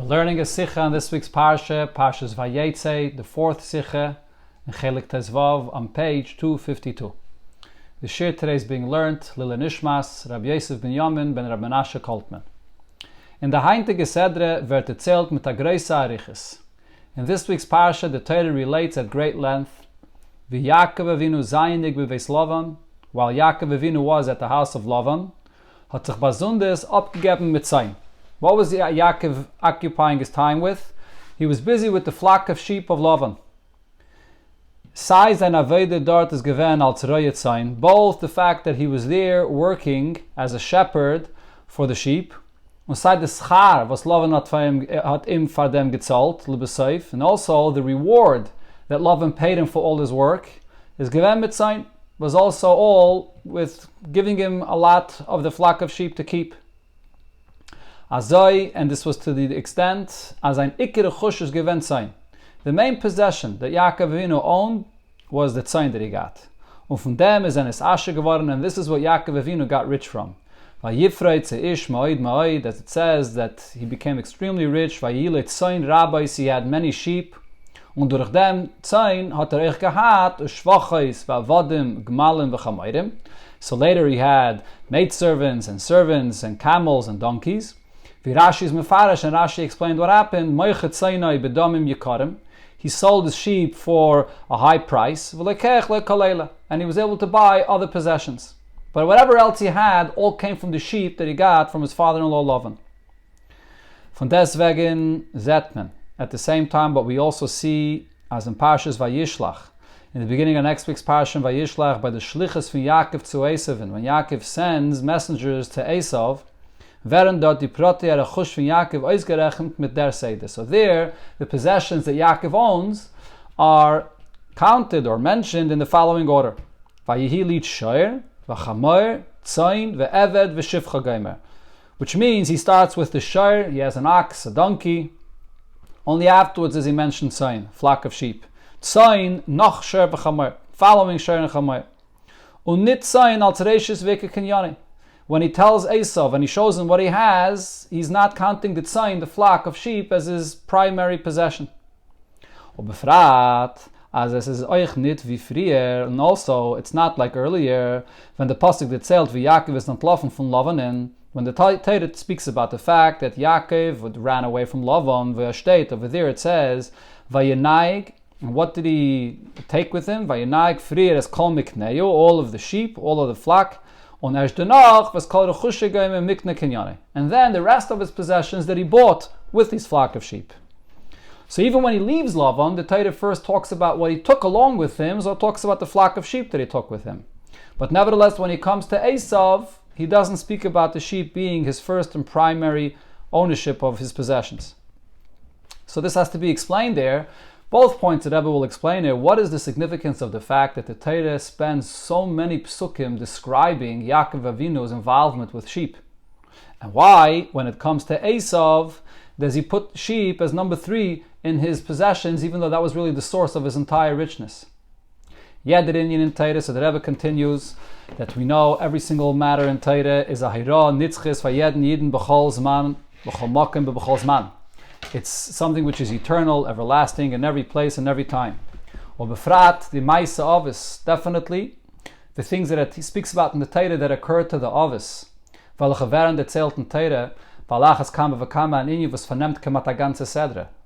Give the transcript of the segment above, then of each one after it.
We're learning a Sikha on this week's Parsha, Parsha's Vayeitzei, the fourth Sikha, in Chelek Tezvav on page 252. The Shir today is being learnt, Lila Nishmas, Rabbi ben Yamin ben Rabbi Menashe Koltman. In the heintige Sedre wird erzählt mit a Greisa Ariches. In this week's Parsha, the Torah relates at great length, wie Yaakov Avinu zayinig beveis Lavan, while Yaakov Avinu was at the house of Lavan, hat sich Basundes abgegeben mit Zayin. What was Yaakov occupying his time with? He was busy with the flock of sheep of Lavan. Sai sein Avede dort is gewen als Royet sein, both the fact that he was there working as a shepherd for the sheep, und sei the schar, was Lavan hat ihm for them gezahlt, lebeseif, and also the reward that Lavan paid him for all his work, is gewen mit sein, was also all with giving him a lot of the flock of sheep to keep. Azoi, and this was to the extent as ein ikere chushes given zayin. The main possession that Yaakov Avinu owned was the zayin that he got. Und von dem is es asher geworden, and this is what Yaakov Avinu got rich from. Vayeitzei ish ma'od ma'od, as it says that he became extremely rich. Vayile zayin rabbis, he had many sheep. Und durch dem zayin hat euch gehad schwachis va'avadim gmalim v'chamayrim. So later he had maidservants and camels and donkeys. Rashi is mefarish, and Rashi explained what happened. He sold his sheep for a high price, and he was able to buy other possessions. But whatever else he had, all came from the sheep that he got from his father-in-law Lavan. Von deswegen Zetman. At the same time, what we also see as in Parshas Vayishlach, in the beginning of next week's Parsha Vayishlach, by the shlichus from Yaakov to Esav, and when Yaakov sends messengers to Esav, werden dort die Prote Arachush von Yaakov ausgerechnet mit der Seide. So there, the possessions that Yaakov owns are counted or mentioned in the following order. Vayihi lit shoyer, v'chamoyer, tzayin, ve'eved, v'shivcha gomer. Which means he starts with the shoyer, he has an ox, a donkey. Only afterwards does he mention tzayin, flock of sheep. Tzayin, noch shoyer v'chamoyer, following shoyer and chamoyer. Und nit tzayin als reishis v'ike kenyani. When he tells Esav and he shows him what he has, he's not counting the tzayin, the flock of sheep, as his primary possession. Ubefrat, as es is euch nit wie frier, and also it's not like earlier when the pasuk that said wie Yaakov is entlaufen von Lavan, when the Torah speaks about the fact that Yaakov ran away from Lavan, where state over there it says Vayenaig, and what did he take with him? Vayenaig frier es kol mikneu, all of the sheep, all of the flock. And then the rest of his possessions that he bought with his flock of sheep. So even when he leaves Lavan, the Torah first talks about what he took along with him, so it talks about the flock of sheep that he took with him. But nevertheless, when he comes to Esav, he doesn't speak about the sheep being his first and primary ownership of his possessions. So this has to be explained there. Both points that Rabbi will explain here. What is the significance of the fact that the Torah spends so many psukim describing Yaakov Avinu's involvement with sheep? And why, when it comes to Esav, does he put sheep as number 3 in his possessions, even though that was really the source of his entire richness? Yet the Indian in Torah, so the Rebbe continues that we know every single matter in Torah is a hayra nitzchis vayedin yidin b'chol zman b'chol makim b'chol zman. It's something which is eternal, everlasting, in every place and every time. Or befrat, the Maisa Ovis, definitely the things that he speaks about in the Torah that occur to the Ovis.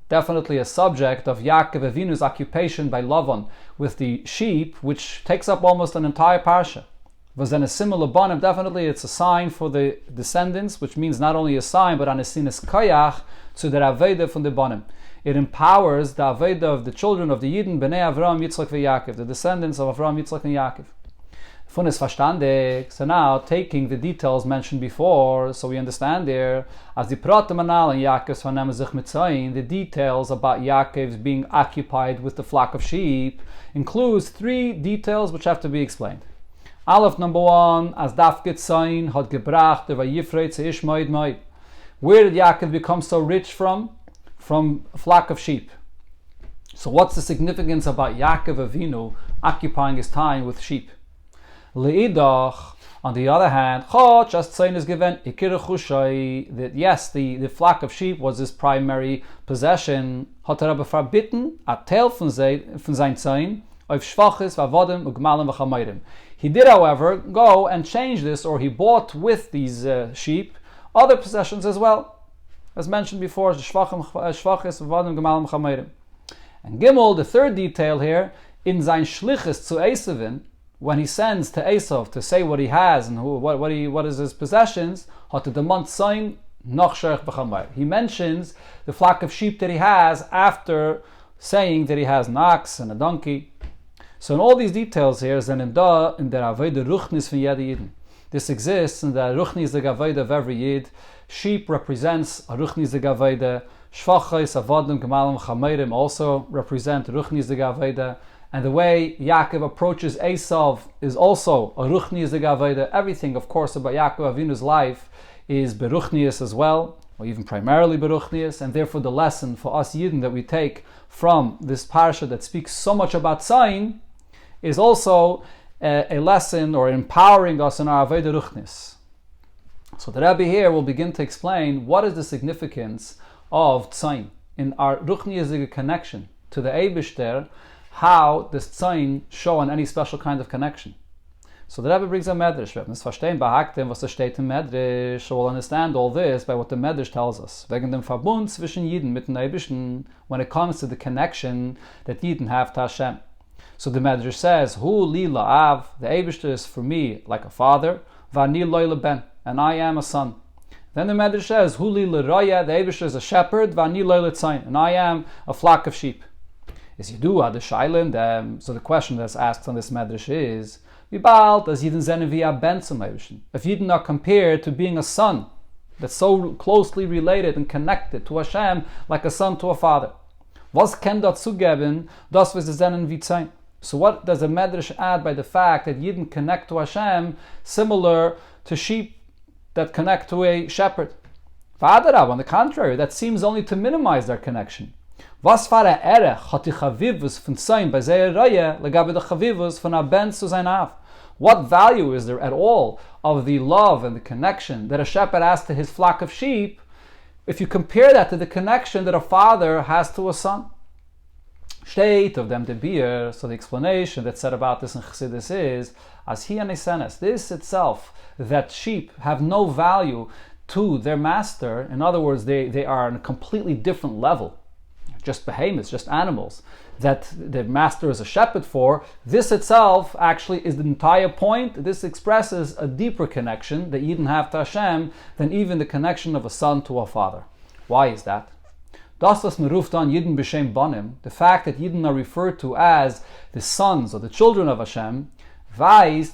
Definitely a subject of Yaakov Avinu's occupation by Lavan with the sheep, which takes up almost an entire parsha. Was then a similar bonim, definitely it's a sign for the descendants, which means not only a sign, but an esinis koyach to the Aveda from the bonim. It empowers the Aveda of the children of the Yidden, Bnei Avram, Yitzchak, and Yaakov, the descendants of Avram, Yitzchak, and Yaakov. Fun is verstandig. So now, taking the details mentioned before, so we understand there, as the Protamanal and Yaakov's Vanem Zich Mitzayin, the details about Yaakov's being occupied with the flock of sheep includes 3 details which have to be explained. Aleph number 1, as Daf Gitzayin had gebracht, der Vayeitzei ish ma'od ma'od. Where did Yaakov become so rich from? From a flock of sheep. So what's the significance about Yaakov Avinu occupying his time with sheep? Le'idach, on the other hand, just Tzayin is given that yes, the flock of sheep was his primary possession. Hat aber verbitten, a Teil von sein Tzayin auf Schwaches, Vavodim, Ugmalim, V'chamayrim. He did, however, go and change this, or he bought with these sheep other possessions as well, as mentioned before, Schwaches, Vavodim, Ugmalim, V'chamayrim. And Gimel, the third detail here, in sein Shlichus zu Esavin, when he sends to Esav to say what he has and what is his possessions, he mentions the flock of sheep that he has after saying that he has an ox and a donkey. So in all these details here, this exists in the ruchnis the gavayda of every yid. Sheep represents a ruchnis the gavayda. Shvachos, avodim, gemalim, chamayrim also represent ruchnis the gavayda. And the way Yaakov approaches Esav is also a ruchnius de gavayda. Everything, of course, about Yaakov Avinu's life is beruchnius as well, or even primarily beruchnius. And therefore, the lesson for us Yidden that we take from this parsha that speaks so much about Tzayin is also a lesson or empowering us in our avodah ruchnius. So the Rabbi here will begin to explain what is the significance of Tzayin in our ruchnius connection to the Eibishter. How does Tzayin show on any special kind of connection? So the Rebbe brings a medrash. We have verstehen behagtem was steht im medrash. So we'll understand all this by what the medrash tells us. Wegen dem Verbund zwischen Yidden mit den Eibishten, when it comes to the connection that Yidden have to Hashem. So the medrash says, Hu li la'av, the Eibishter is for me like a father, v'ani loy leben, and I am a son. Then the medrash says, Hu li l'roya, the Eibishter is a shepherd, v'ani loy l'tzayin, and I am a flock of sheep. Is Yidua the Shailin? So the question that's asked on this medrash is, wie bald does Yidden zenen via ben zum Eibishten? If Yidden are compared to being a son that's so closely related and connected to Hashem like a son to a father, was ken dazu geben, das was zenen wie Tzayin? So what does the medrash add by the fact that Yidden connect to Hashem similar to sheep that connect to a shepherd? V'adarab, on the contrary, that seems only to minimize their connection. Was für ein Erech hat die Chavivus von Tzayin bei seiner Reihe legabe der Chavivus von Ben zu sein Av? What value is there at all of the love and the connection that a shepherd has to his flock of sheep if you compare that to the connection that a father has to a son? Steht of them the beer, so the explanation that's said about this in Chassidus is, as he and Esenes, this itself, that sheep have no value to their master. In other words, they are on a completely different level. Just behemoths, just animals that the master is a shepherd for. This itself actually is the entire point. This expresses a deeper connection that Yidden have to Hashem than even the connection of a son to a father. Why is that? Das was man ruft an Yidden b'shem banim, the fact that Yidden are referred to as the sons or the children of Hashem,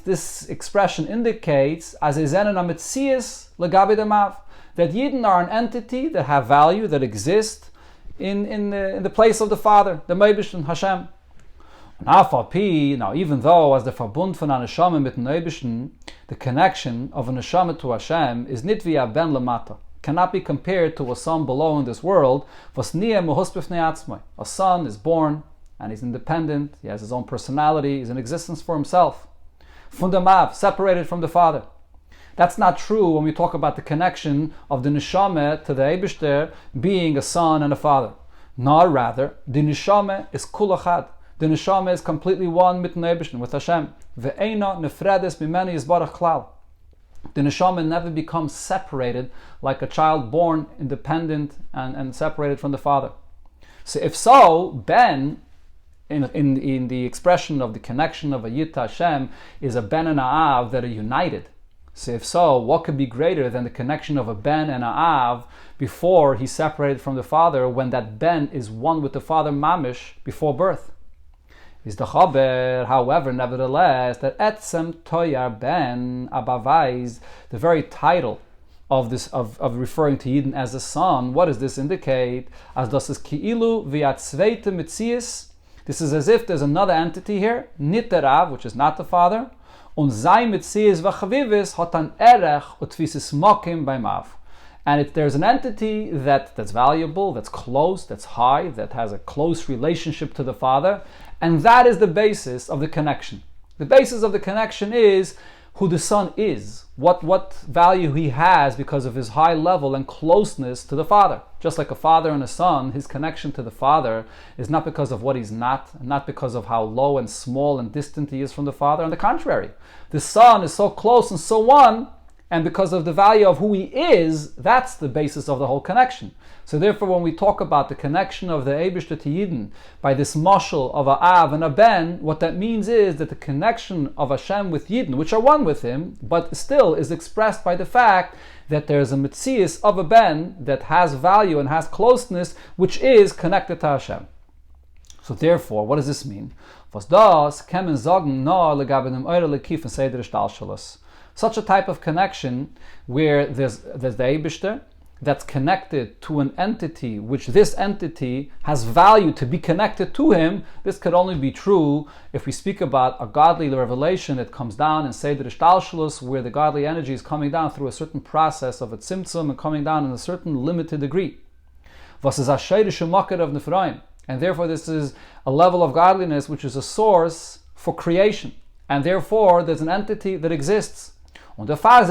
this expression indicates as a zenen ametzias legabe demav, that Yidden are an entity that have value, that exist in the place of the Father, the Meibishten Hashem. Now, even though as the Verbund von einer Neshama mit dem Meibishten, the connection of a Neshama to Hashem is nit via ben lamata, cannot be compared to a son below in this world. Was nie mehus b'fnei atzmai. A son is born and he's independent. He has his own personality. He's in existence for himself. Fundamav, separated from the Father. That's not true when we talk about the connection of the neshama to the Eibishter being a son and a father. Nor rather, the neshama is kul achad. The neshama is completely one mit Eibishter, with Hashem. Ve'eina nefredes mimeni yisbarach klal. The neshama never becomes separated like a child born independent and separated from the father. So if so, Ben, in the expression of the connection of a Yid to Hashem, is a Ben and a Av that are united. So if so, what could be greater than the connection of a Ben and a Av before he's separated from the father, when that Ben is one with the father mamish before birth? Is the chaber, however, nevertheless, that etzem toyar ben abavais, the very title of this of referring to Yidden as a son, what does this indicate? As das is ki'ilu v'at zweite mitzias. This is as if there's another entity here, nit der Av, which is not the father. Und sei mitzias v'chavivis hat an erech utfisis mokim beim Av. And there's an entity that's valuable, that's close, that's high, that has a close relationship to the father, and that is the basis of the connection. The basis of the connection is who the son is, what value he has because of his high level and closeness to the father. Just like a father and a son, his connection to the father is not because of what he's not because of how low and small and distant he is from the father. On the contrary, the son is so close and so one, and because of the value of who he is, that's the basis of the whole connection. So therefore, when we talk about the connection of the Eibishter to Yidden by this mashal of a Av and a Ben, what that means is that the connection of Hashem with Yidden, which are one with him, but still is expressed by the fact that there's a Metzias of a Ben that has value and has closeness, which is connected to Hashem. So therefore, what does this mean? Such a type of connection where there's the Eibishter that's connected to an entity, which this entity has value to be connected to him. This could only be true if we speak about a godly revelation that comes down in Seder Ishtalshalus, where the godly energy is coming down through a certain process of a tzimtzum and coming down in a certain limited degree. Was is Ashayrish Makar of Nefraim. And therefore this is a level of godliness which is a source for creation. And therefore there's an entity that exists. So therefore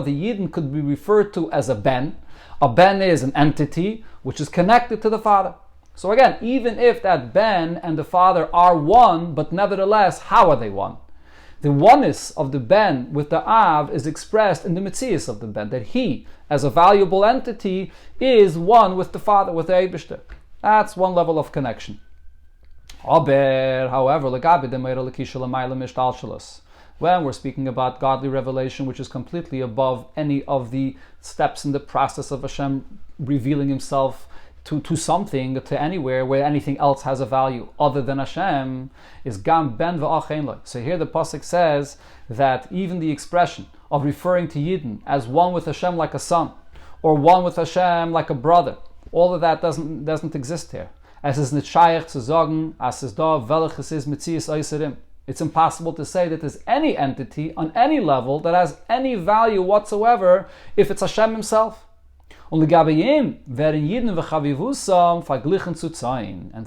the Yidden could be referred to as a Ben. A Ben is an entity which is connected to the Father. So again, even if that Ben and the Father are one, but nevertheless, how are they one? The oneness of the Ben with the Av is expressed in the Metzias of the Ben, that he, as a valuable entity, is one with the Father, with the Eibishter. That's one level of connection. However, when we're speaking about godly revelation, which is completely above any of the steps in the process of Hashem revealing himself to something, to anywhere, where anything else has a value other than Hashem, is Gam Ben v'Achein Lo. So here the Pasuk says that even the expression of referring to Yidden as one with Hashem like a son, or one with Hashem like a brother, all of that doesn't exist here. As is nicht shaykh zu sagen, as is da welches is Metzias Eiserim. It's impossible to say that there's any entity on any level that has any value whatsoever if it's Hashem himself. And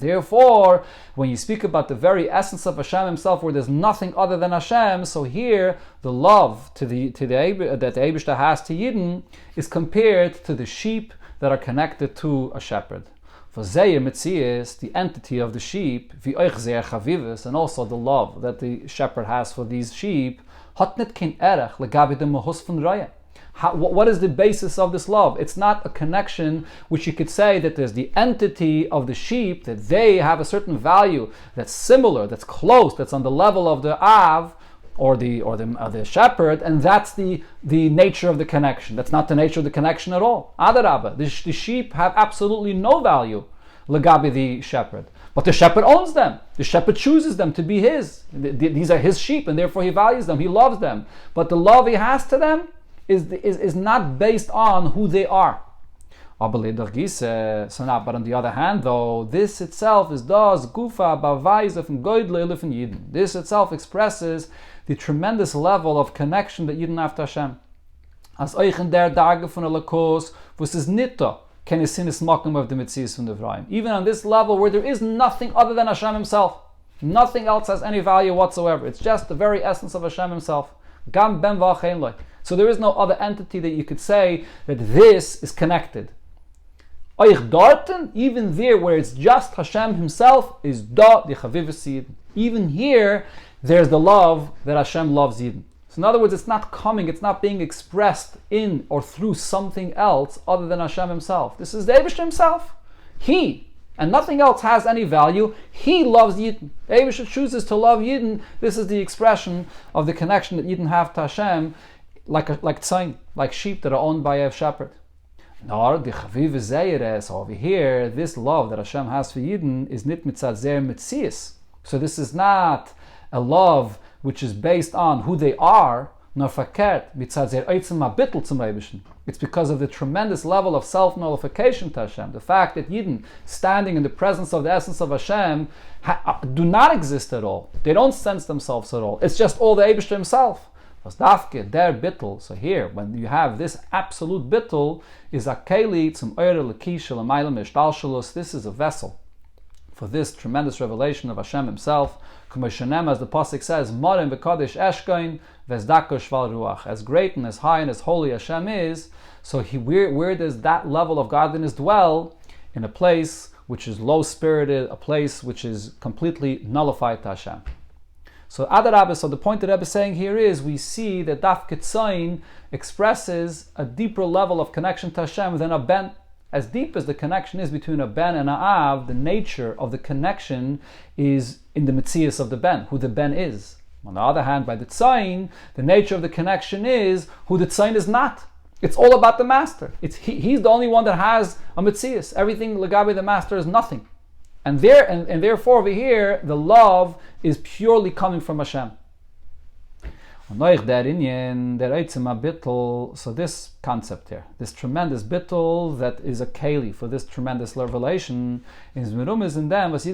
therefore, when you speak about the very essence of Hashem himself, where there's nothing other than Hashem, so here the love that the Eibishter has to Yidden is compared to the sheep that are connected to a shepherd. For Zeir Metzias, the entity of the sheep, and also the love that the shepherd has for these sheep, what is the basis of this love? It's not a connection which you could say that there's the entity of the sheep, that they have a certain value that's similar, that's close, that's on the level of the Av, or the shepherd, and that's the nature of the connection. That's not the nature of the connection at all. Adarabba, the sheep have absolutely no value, legabi the shepherd. But the shepherd owns them. The shepherd chooses them to be his. These are his sheep, and therefore he values them, he loves them. But the love he has to them is not based on who they are. But on the other hand, though, this itself is das gufa bavayis von goydle elif Yidden. This itself expresses the tremendous level of connection that Yidden have to Hashem. As euch in der Dage von Elokos, was is nitto, can you sin is mocking of the Metzias von Ephraim. Even on this level where there is nothing other than Hashem himself. Nothing else has any value whatsoever. It's just the very essence of Hashem himself. Gam ben v'achein lo. So there is no other entity that you could say that this is connected. Euch dorten, even there where it's just Hashem himself, is da the chavivus Yidden. Even here, there's the love that Hashem loves Yidden. So in other words, it's not being expressed in or through something else other than Hashem himself. This is the Eibishter himself. He, and nothing else has any value. He loves Yidden. The Eibishter chooses to love Yidden. This is the expression of the connection that Yidden have to Hashem, like tzayin, like sheep that are owned by a shepherd. Nor the chaviv zeires over here, this love that Hashem has for Yidden is nit mitzad zer metzias. So this is not a love which is based on who they are, nor fakert mitzad zer eitzem habittel zum Eibishten. It's because of the tremendous level of self-nullification to Hashem. The fact that Yidden, standing in the presence of the essence of Hashem, do not exist at all. They don't sense themselves at all. It's just all the Eibishter himself. Der bittel. So here, when you have this absolute bittel, is a keli zum eure lekishel amaylam ishtalshalus. This is a vessel for this tremendous revelation of Hashem Himself. As the pasuk says, "Marim v'kadosh eshkoin v'zdako shval ruach." As great and as high and as holy Hashem is, so where does that level of godliness dwell? In a place which is low-spirited, a place which is completely nullified to Hashem. So Adarabah, so the point that Rebbe is saying here is, we see that Daf Ketzayin expresses a deeper level of connection to Hashem than a ben. As deep as the connection is between a ben and a av, the nature of the connection is in the metzias of the ben, who the ben is. On the other hand, by the tzayin, the nature of the connection is who the tzayin is not. It's all about the master. He's the only one that has a metzias. Everything legabe the master is nothing. And therefore over here, the love is purely coming from Hashem. So this concept here, this tremendous bittul that is a keli for this tremendous revelation, is in them. It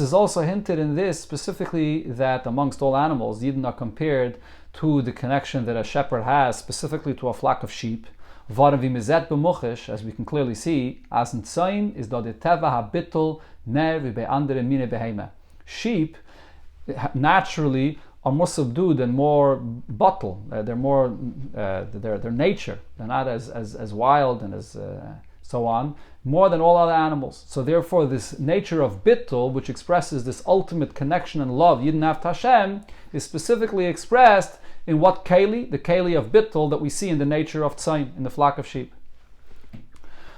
is also hinted in this specifically that amongst all animals, Yidden are compared to the connection that a shepherd has specifically to a flock of sheep. As we can clearly see, as in tzayin is the teva habittul ner v'be andere mine behema. Sheep naturally are more subdued and more bottle. They're more their nature. They're not as wild and as so on, more than all other animals. So therefore, this nature of bittul, which expresses this ultimate connection and love, Yidden have to Hashem, is specifically expressed in what keli, the keli of bittul that we see in the nature of tzayin, in the flock of sheep.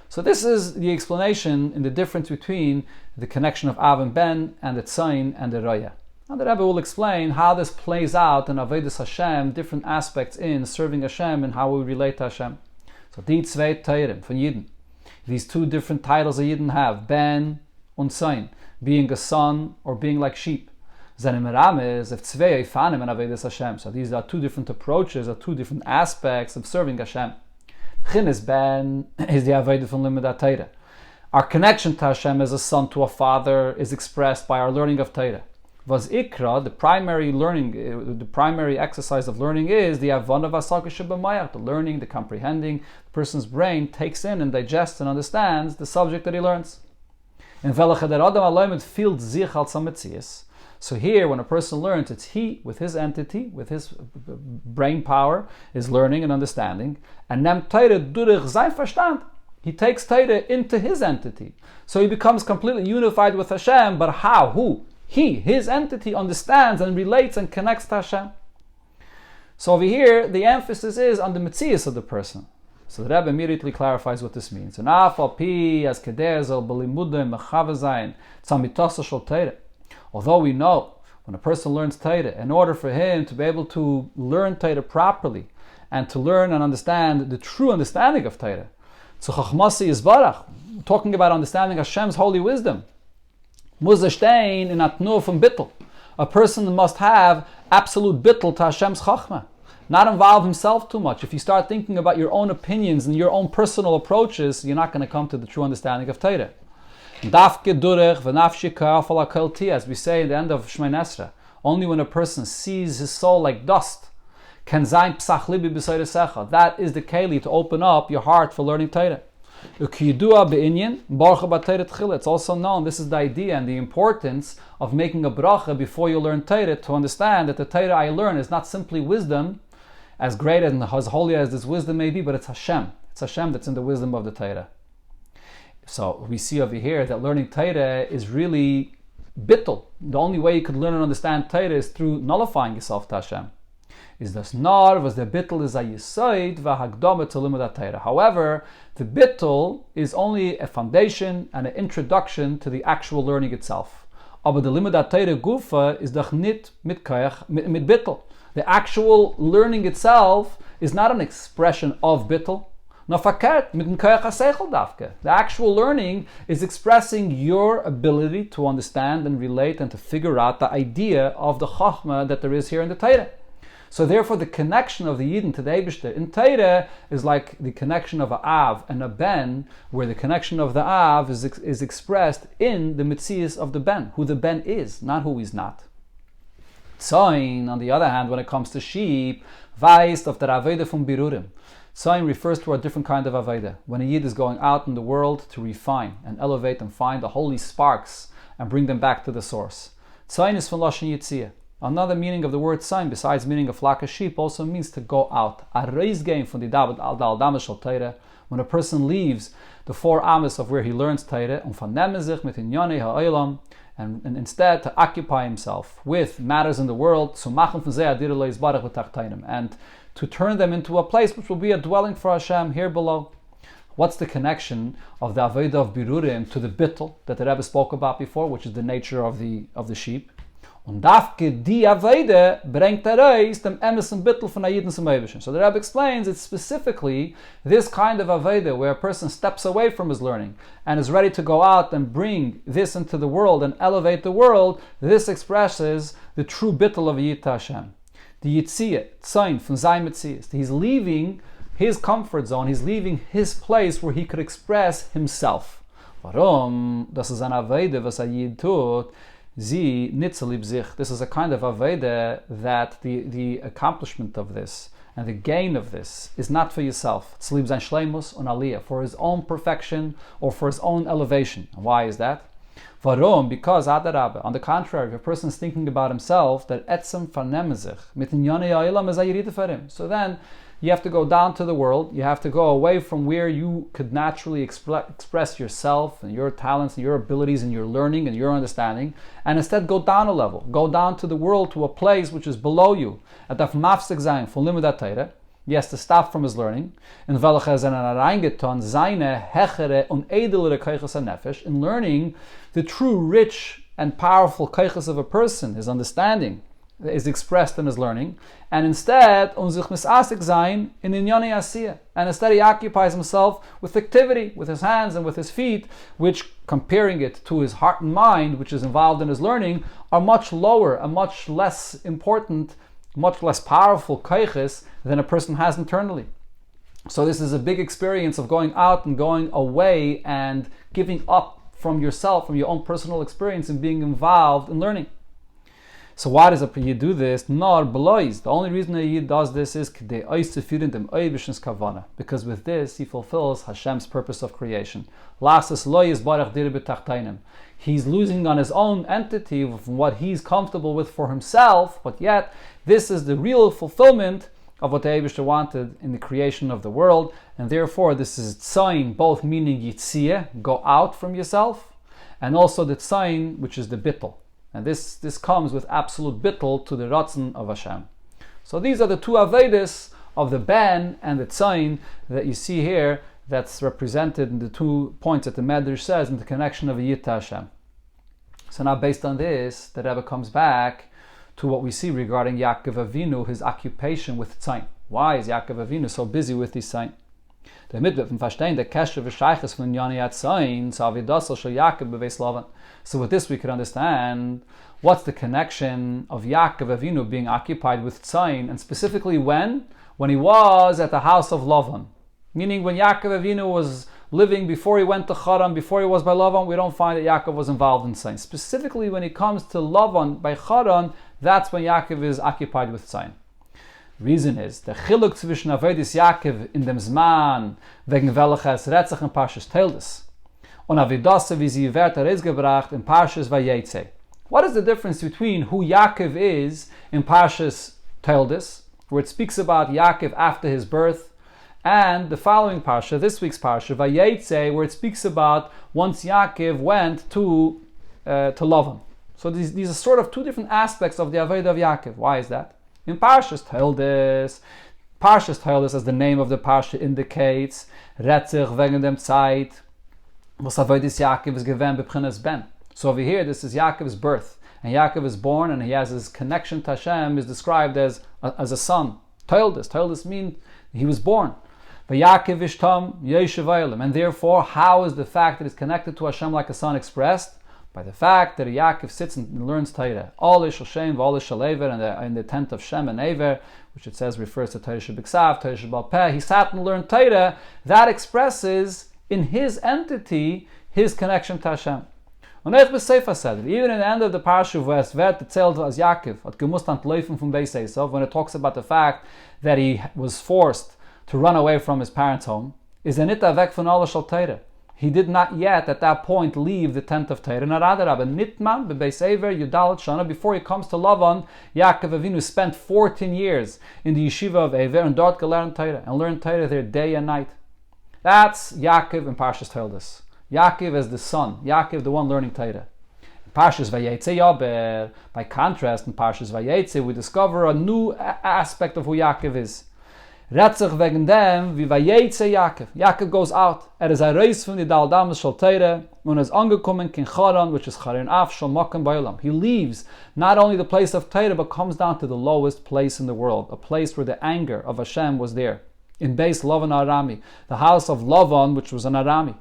So this is the explanation in the difference between the connection of Av and Ben and the tzayin and the raya. Now the Rabbi will explain how this plays out in Avodas Hashem, different aspects in serving Hashem and how we relate to Hashem. So die zwei Teirim von Yidden, these two different titles that Yidden have, Ben und Tzayin, being a son or being like sheep. So these are two different approaches, or two different aspects of serving Hashem. Ben is the Avodah von Limud Torah. Our connection to Hashem as a son to a father is expressed by our learning of Torah. Was ikra, the primary learning, the primary exercise of learning is the avana v'asakah shebemayach, the learning, the comprehending. The person's brain takes in and digests and understands the subject that he learns. In so here, when a person learns, it's he with his entity, with his brain power, is learning and understanding. And nem Torah durch sein Verstand. He takes Torah into his entity. So he becomes completely unified with Hashem, but how? Who? He, his entity, understands and relates and connects to Hashem. So over here, the emphasis is on the metzias of the person. So the Rebbe immediately clarifies what this means. Although we know, when a person learns Torah, in order for him to be able to learn Torah properly, and to learn and understand the true understanding of Torah, talking about understanding Hashem's holy wisdom, a person must have absolute bittul to Hashem's chachma, not involve himself too much. If you start thinking about your own opinions and your own personal approaches, you're not going to come to the true understanding of Torah. As we say at the end of Shemay Nesra, only when a person sees his soul like dust, that is the keli to open up your heart for learning Torah. It's also known, this is the idea and the importance of making a bracha before you learn Torah, to understand that the Torah I learn is not simply wisdom, as great and as holy as this wisdom may be, but it's Hashem. It's Hashem that's in the wisdom of the Torah. So we see over here that learning Torah is really bittul. The only way you could learn and understand Torah is through nullifying yourself to Hashem. Is das nar was the bittul is a yisoid v'hagdama to limud Torah. However, the bittul is only a foundation and an introduction to the actual learning itself. Aber the limud Torah gufa is doch nit mit koach mit bittul. The actual learning itself is not an expression of bittul. The actual learning is expressing your ability to understand and relate and to figure out the idea of the chachma that there is here in the Torah. So therefore the connection of the Yidden to the Eibishter in Torah is like the connection of a Av and a Ben, where the connection of the Av is expressed in the Metzias of the Ben, who the Ben is, not who he's not. Tzayin, on the other hand, when it comes to sheep, weist of der Avodah von Birurim. Tzayin refers to a different kind of Avodah. When a Yid is going out in the world to refine and elevate and find the holy sparks and bring them back to the source. Tzayin is from Lashon Yitzia. Another meaning of the word tzayin, besides meaning a flock of sheep, also means to go out. A reis game from the David al Dama Shel Torah. When a person leaves the 4 amas of where he learns Torah, and instead to occupy himself with matters in the world, and to turn them into a place which will be a dwelling for Hashem here below. What's the connection of the Avodah of Birurim to the bittul that the Rebbe spoke about before, which is the nature of the sheep? Und dafke die Avodah bringt reis dem emes and bittul von Ayidin zum Eibischen. So the Rebbe explains it's specifically this kind of Avodah where a person steps away from his learning and is ready to go out and bring this into the world and elevate the world. This expresses the true bittul of Yid Hashem. The Yitziyah, Tzayin von Zayim Yitziyah. He's leaving his comfort zone, he's leaving his place where he could express himself. Warum? Das ist eine Avodah, was Yid tut. This is a kind of Avodah that the accomplishment of this and the gain of this is not for yourself. It's lieb sein Shleimus und Aliyah, for his own perfection or for his own elevation. And why is that? Warum? Because Adarabbe, on the contrary, if a person is thinking about himself, that etzem vernehmen sich mit den Yonei Ha'olam is a Yerida for him. So then you have to go down to the world, you have to go away from where you could naturally express yourself and your talents and your abilities and your learning and your understanding, and instead go down a level, go down to the world, to a place which is below you. At the mafsek zayin von limudat Torah, he has to stop from his learning, in learning the true rich and powerful keiches of a person, his understanding is expressed in his learning, and instead sich misasik sein in inyonei asiyah, and instead he occupies himself with activity, with his hands and with his feet, which, comparing it to his heart and mind, which is involved in his learning, are much lower and much less important, much less powerful keiches than a person has internally. So this is a big experience of going out and going away and giving up from yourself, from your own personal experience, and being involved in learning. So why does a Yid do this? Nor belois. The only reason a Yid does this is because with this he fulfills Hashem's purpose of creation. He's losing on his own entity of what he's comfortable with for himself, but yet this is the real fulfillment of what the Eibishter wanted in the creation of the world, and therefore this is tzayin, both meaning yitziyah, go out from yourself, and also the tzayin, which is the bittul. And this comes with absolute bittul to the ratzon of Hashem. So these are the two Avedis of the Ben and the Tzayin that you see here, that's represented in the 2 points that the Medrash says in the connection of a Yid to Hashem. So now based on this, the Rebbe comes back to what we see regarding Yaakov Avinu, his occupation with Tzayin. Why is Yaakov Avinu so busy with this Tzayin? Damit wir verstehen der Kesher v'Sheiches von Yonei Tzayin, so Avidasal shel Yaakov beveis Lavan. So with this we could understand what's the connection of Yaakov Avinu being occupied with Tzayin, and specifically when he was at the house of Lavan. Meaning when Yaakov Avinu was living before he went to Haran, before he was by Lavan, we don't find that Yaakov was involved in Tzayin. Specifically when he comes to Lavan by Haran, that's when Yaakov is occupied with Tzayin. Reason is the chiluk zwischen Avedis Yaakov in dem Zman wegen welches Retzach in Parshas Teildes und Avedase wie sie wird gebracht in Parshas Vayeitzei. What is the difference between who Yaakov is in Parshas Teildes, where it speaks about Yaakov after his birth, and the following Parsha, this week's Parsha, Vayeitzei, where it speaks about once Yaakov went to Lavan. So these are sort of two different aspects of the Avodah of Yaakov. Why is that? In Parshas Teildes, as the name of the Parsha indicates, Retzich wegen dem Zeit, was Avodas Yaakov is given b'pchinas ben. So over here, this is Yaakov's birth, and Yaakov is born, and he has his connection to Hashem is described as a son. Teildes means he was born. V'Yaakov ishtam yeshiv v'olam, and therefore, how is the fact that he's connected to Hashem like a son expressed? By the fact that Yaakov sits and learns Torah. All is Shem, all is Shalever, in the tent of Shem and Aver, which it says refers to Torah Shebiksav, Torah Shebal Peh. He sat and learned Torah. That expresses in his entity his connection to Hashem. Und Seifa said it. Even in the end of the Parsha, where es wird erzählt as Yaakov hat gemusst antläufen vom Beis Esav, when it talks about the fact that he was forced to run away from his parents' home, is a nita weg von alle shal Torah. He did not yet at that point leave the tent of Torah. Nitman bebeis Ever Yudalat Shana. Before he comes to Lavan, Yaakov Avinu spent 14 years in the yeshiva of Ever and dort gelernt Torah and learned Torah there day and night. That's Yaakov in Parshas Toldos. Yaakov as the son. Yaakov the one learning Torah. In Parshas Vayeitzei, by contrast, in Parshas Vayeitzei, we discover a new aspect of who Yaakov is. Ratzach wegen dem, wie Vayeitzei Yaakov. Yaakov goes out. Is a reis von die Daldamas shal Torah, und is angekommen kin Charan, which is Charan Af shal Makom Ba'olam. He leaves not only the place of Torah, but comes down to the lowest place in the world, a place where the anger of Hashem was there. In Beis Lavan Arami, the house of Lavan, which was an Arami.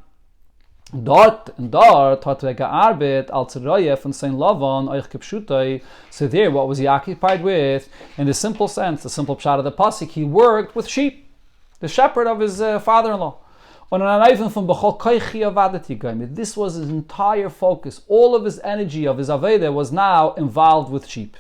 Dort hat gearbeitet als Reihe von sein Lavan euch gepschutai. So there, what was he occupied with? In the simple sense, the simple pshat of the pasuk, he worked with sheep, the shepherd of his father-in-law. This was his entire focus. All of his energy, of his aveda, was now involved with sheep.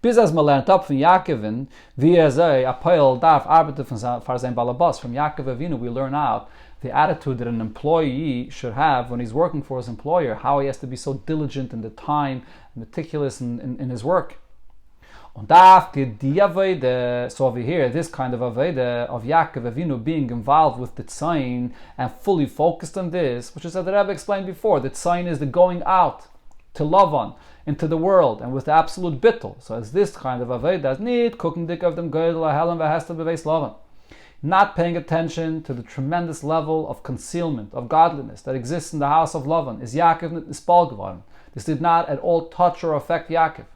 Bis as man lernt up von Yaakovin, wie sei apel darf arbeiten von sein Balabas. From Yaakov Avinu, we learn out the attitude that an employee should have when he's working for his employer, how he has to be so diligent in the time, meticulous in his work. Und so over here, this kind of aveda of Yaakov Avinu being involved with the tzayin and fully focused on this, which is as the Rabbi explained before, the tzayin is the going out to Lavan, into the world, and with the absolute bittul. So it's this kind of aveda, as need cooking dik of them goydel helen v'hestel beveis Lavan. Not paying attention to the tremendous level of concealment, of godliness that exists in the house of Lavan. Is Yaakov nispal geworden. This did not at all touch or affect Yaakov.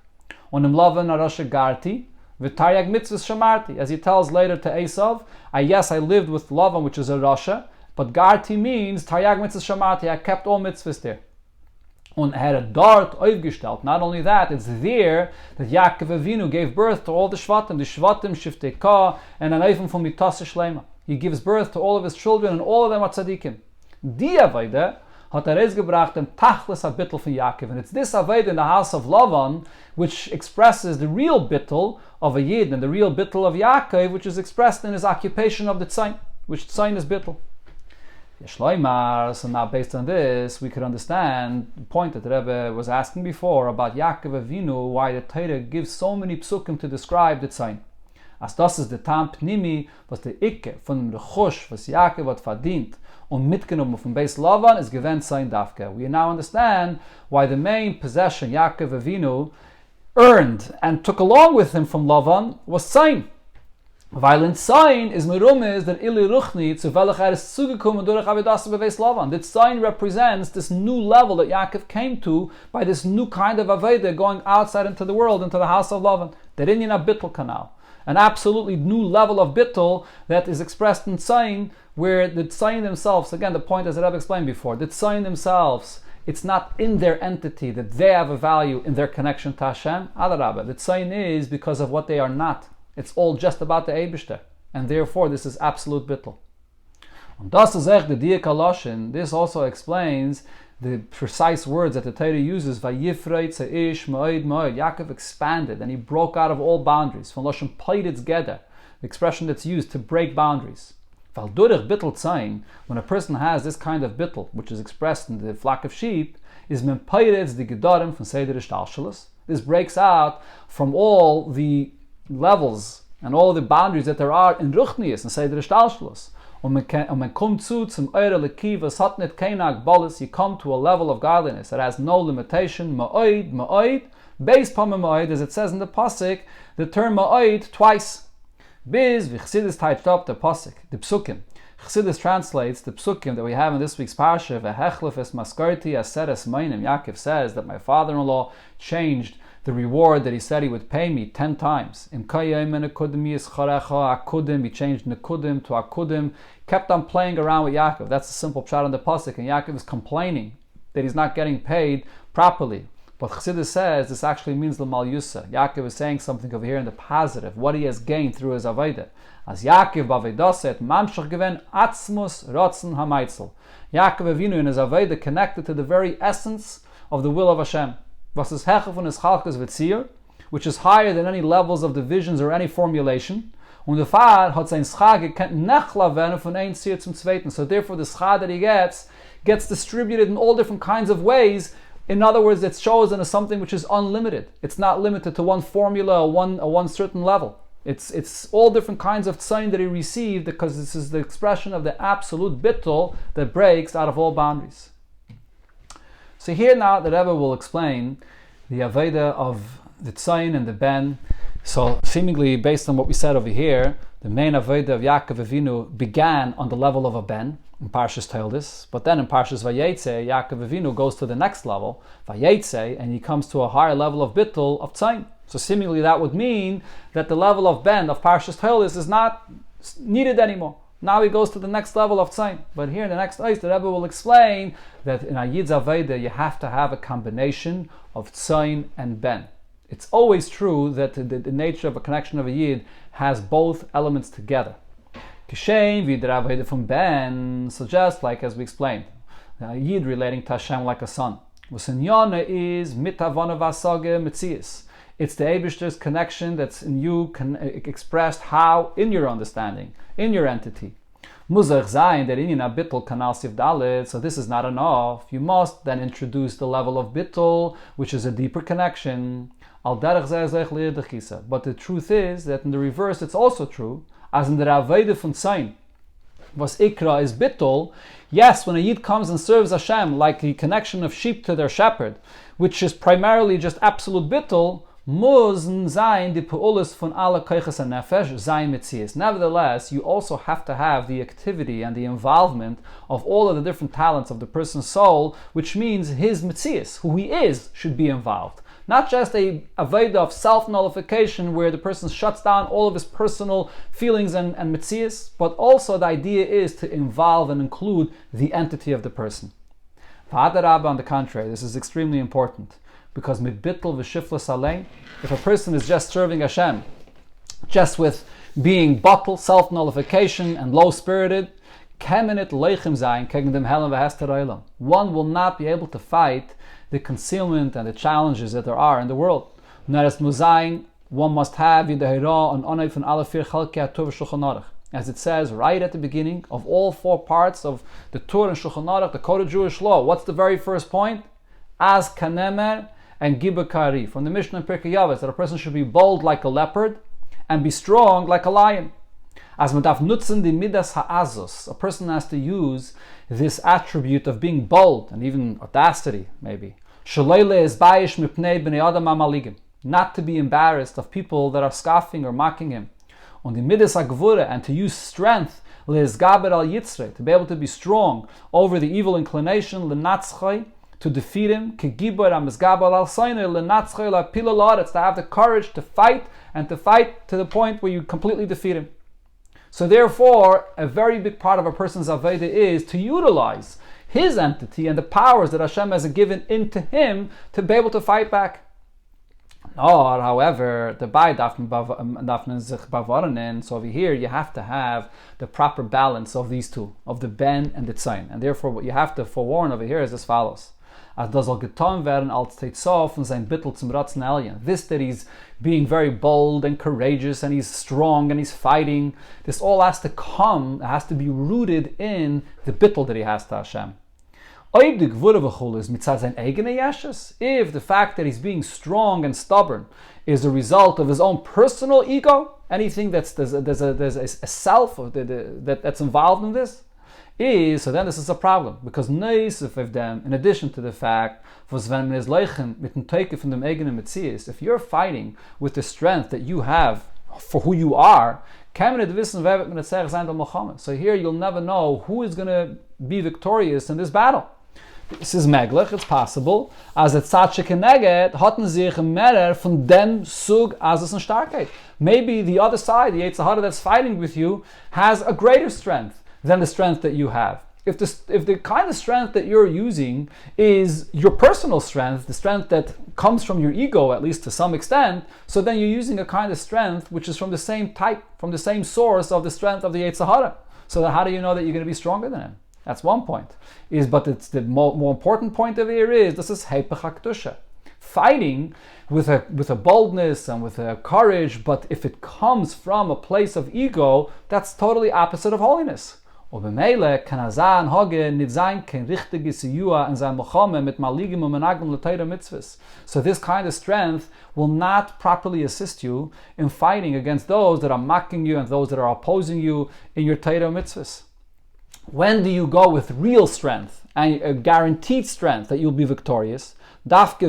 On im Lavan arasha garti, v'taryag mitzvahs shamarti. As he tells later to Esav, I lived with Lavan, which is a rasha, but garti means taryag mitzvahs shamarti. I kept all mitzvahs there. Und had a dart aufgestellt. Not only that, it's there that Yaakov Avinu gave birth to all the Shvatim Shiftei Ka, and an Eifim from Mitase Shlema. He gives birth to all of his children, and all of them are tzaddikim. Die Aveide hat gebracht den Tachlis HaBittel von Yaakov. And it's this Aveide in the house of Lavan, which expresses the real Bittel of a Yid, and the real Bittel of Yaakov, which is expressed in his occupation of the Tzayin, which Tzayin is Bittel. So now based on this, we could understand the point that the Rebbe was asking before about Yaakov Avinu, why the Torah gives so many psukim to describe the Tzayin. As das ist der Tam Pnimi, was der Ikke von dem Rechush, was Yaakov hat verdient, und mitgenommen von Beis Lavan, is gewähnt Tzayin Davke. We now understand why the main possession Yaakov Avinu earned and took along with him from Lavan was Tzayin. Weil in Tzayin is merumes that ili ruchni zu welch is zugekommen durch Avidas beweis Lavan. That Tzayin represents this new level that Yaakov came to by this new kind of Aveda going outside into the world, into the house of Lavan. The Inyan Bittul canal. An absolutely new level of Bittul that is expressed in Tzayin, where the Tzayin themselves, again the point as I've explained before, the Tzayin themselves, it's not in their entity that they have a value in their connection to Hashem. Adarabah. The Tzayin is because of what they are not. It's all just about the Eibishter, and therefore this is absolute bittul. And das is echt the Diak HaLashon. This also explains the precise words that the Torah uses. Vayifreit seish ma'od ma'od. Yaakov expanded and he broke out of all boundaries. From Lashon Paiditz Geder, the expression that's used to break boundaries. Val durich bittul tzayin, when a person has this kind of bittul, which is expressed in the flock of sheep, is men Paiditz the gedarim from Seder Ishtalshalos. This breaks out from all the levels and all the boundaries that there are in Ruchnius and Seder Ishtalshalos. Und man kommt zum Eure Lekivas hat nicht keine Agbolis. You come to a level of godliness that has no limitation. Ma'oid, base pama ma'oid, as it says in the pasuk, the term ma'oid twice. Biz v'chsidis typed up the pasuk, the psukim. Chassidus translates the psukim that we have in this week's parsha. V'hechlef es maskarti aseres mainim. Yaakov says that my father-in-law changed the reward that he said he would pay me 10 times. He changed nekudim to akudim. Kept on playing around with Yaakov. That's a simple pshat on the pasuk. And Yaakov is complaining that he's not getting paid properly. But Chassidus says this actually means the mal yusa. Yaakov is saying something over here in the positive, what he has gained through his aveda. As Yaakov b'avedaset mamshach geven atzmus rotzen hamaitzel. Yaakov Avinu in his aveda connected to the very essence of the will of Hashem. Was is hecha von his chalkas v'tzir, which is higher than any levels of divisions or any formulation. Und der Fahr hat sein Schad gekannt nachla werden von ein Zier zum zweiten. So therefore the Schad that he gets distributed in all different kinds of ways. In other words, it's chosen as something which is unlimited. It's not limited to one formula or one certain level. It's all different kinds of tzayin that he received, because this is the expression of the absolute bittul that breaks out of all boundaries. So here now the Rebbe will explain the avodah of the tzayin and the ben. So seemingly based on what we said over here, the main avodah of Yaakov Avinu began on the level of a ben in Parshas Toldis, but then in Parshas Vayeitzei, Yaakov Avinu goes to the next level, Vayeitzei, and he comes to a higher level of bittul of tzayin. So seemingly that would mean that the level of ben of Parshas Toldis is not needed anymore. Now he goes to the next level of tzayin. But here in the next ayah, the Rebbe will explain that in a Yid's avodah you have to have a combination of tzayin and ben. It's always true that the nature of a connection of a Yid has both elements together. Kishem vidra avodah from ben, so just like as we explained, a Yid relating to Hashem like a son. V'sinyana is mitavana v'asage mitzias. It's the Eibishter's connection that's in you, expressed how? In your understanding, in your entity. Muzach zayin that in a bittul kanal sif dalet, so this is not enough. You must then introduce the level of bittul, which is a deeper connection. Al derech zeh zeh li'edechisa. But the truth is that in the reverse it's also true, as in the avodah von tzayin, was ikra is bittul. Yes, when a Yid comes and serves Hashem like the connection of sheep to their shepherd, which is primarily just absolute bittul, Nevertheless, you also have to have the activity and the involvement of all of the different talents of the person's soul, which means his mitzias, who he is, should be involved. Not just a avodah of self-nullification where the person shuts down all of his personal feelings and mitzias, but also the idea is to involve and include the entity of the person. On the contrary, this is extremely important. Because mit bittul v'shiflas alein, if a person is just serving Hashem, just with being bottle, self-nullification, and low-spirited, kemenit leichem zayin kegen dem helen v'hester olam. One will not be able to fight the concealment and the challenges that there are in the world. Neres muzayin, one must have yidahira on onay von alle vier chalkei HaTorah Shulchan Aruch. As it says right at the beginning of all four parts of the Torah and Shulchan Aruch, the Code of Jewish Law. What's the very first point? As kanemer and gibakari, from the Mishnah in Pirkei Avos, that a person should be bold like a leopard and be strong like a lion. As madaf nutzen di midas ha'azos, a person has to use this attribute of being bold and even audacity, maybe. Shaleile is bayish mipnei b'nei adam amaligim, not to be embarrassed of people that are scoffing or mocking him. On the midas ha'gvura, and to use strength le'izgaber al yitzre, to be able to be strong over the evil inclination le'natzchai, to defeat him, to have the courage to fight, and to fight to the point where you completely defeat him. So therefore, a very big part of a person's avodah is to utilize his entity and the powers that Hashem has given into him to be able to fight back. Or, however, the Bai dafnen sich bavaranen, so over here you have to have the proper balance of these two, of the ben and the tzayin. And therefore what you have to forewarn over here is as follows. As das soll getan werden als Teitzof von sein Bittel zum Ratzen Elyon. This that he's being very bold and courageous and he's strong and he's fighting, this all has to come, it has to be rooted in the Bittel that he has to Hashem. If the fact that he's being strong and stubborn is a result of his own personal ego, anything there's a self that's involved in this, so then this is a problem, because of them, in addition to the fact, if you're fighting with the strength that you have for who you are, so here you'll never know who is going to be victorious in this battle. This is meglech, it's possible, as a tzatche keneget hatten sich merer von dem Sug Azus and Starkheit. Maybe the other side, the Yetzer Hara that's fighting with you, has a greater strength than the strength that you have. If the kind of strength that you're using is your personal strength, the strength that comes from your ego, at least to some extent, so then you're using a kind of strength which is from the same type, from the same source of the strength of the Yetzer Hara. So how do you know that you're going to be stronger than him? That's one point. But it's the more important point over here is this is Heipach HaKdusha. fighting with a boldness and with a courage, but if it comes from a place of ego, that's totally opposite of holiness. So this kind of strength will not properly assist you in fighting against those that are mocking you and those that are opposing you in your Torah mitzvahs. When do you go with real strength and a guaranteed strength that you'll be victorious? It's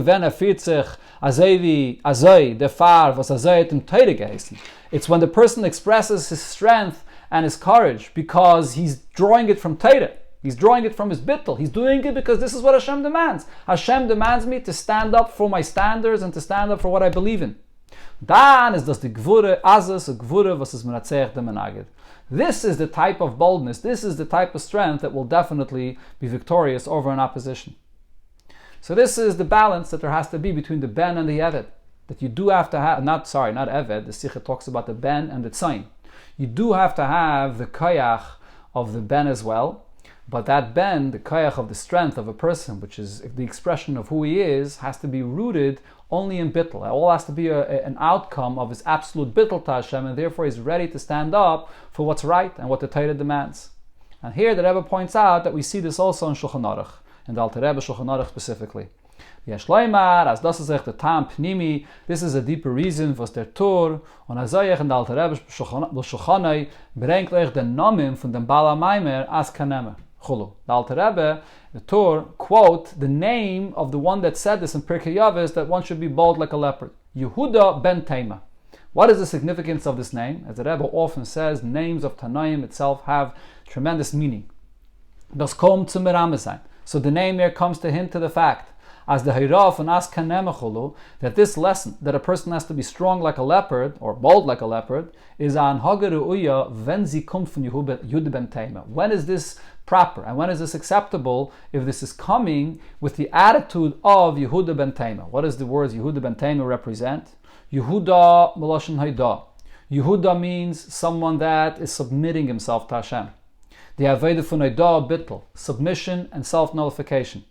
when the person expresses his strength and his courage because he's drawing it from Torah. He's drawing it from his bittul. He's doing it because this is what Hashem demands. Hashem demands me to stand up for my standards and to stand up for what I believe in. Dan is das die Gvure, Azas, Gvure, was is Menatzeach de Menagid. This is the type of boldness, this is the type of strength that will definitely be victorious over an opposition. So this is the balance that there has to be between the ben and the eved. That you do have to have, not eved, the Sikha talks about the ben and the tzayin. You do have to have the koyach of the ben as well, but that ben, the koyach of the strength of a person, which is the expression of who he is, has to be rooted only in bittul. It all has to be an outcome of his absolute bittul to Hashem, and therefore he's ready to stand up for what's right and what the Torah demands. And here the Rebbe points out that we see this also in Shulchan Aruch, in the Alter Rebbe Shulchan Aruch specifically. This is a deeper reason was der Tor und azayach in der Alter Rebbe Shulchanai bringt euch den Namen von dem Bala Maimer as kaneme. The Alter Rebbe, the Tor, quote the name of the one that said this in Pirkei Avos, that one should be bold like a leopard. Yehuda ben Tema. What is the significance of this name? As the Rebbe often says, names of Tanaim itself have tremendous meaning. Das kommt zum Merame sein. So the name here comes to hint to the fact, as the Hayraf and as Kanemachulu, that this lesson, that a person has to be strong like a leopard, or bold like a leopard, is an Hagaru Uya when sie kommt von Yehuda ben Tema. When is this proper, and when is this acceptable if this is coming with the attitude of Yehuda ben Tema? What does the words Yehuda ben Tema represent? Yehuda Meloshen Hayda. Yehuda means someone that is submitting himself to Hashem. The Aveda von Hayda Bittel, submission and self-nullification.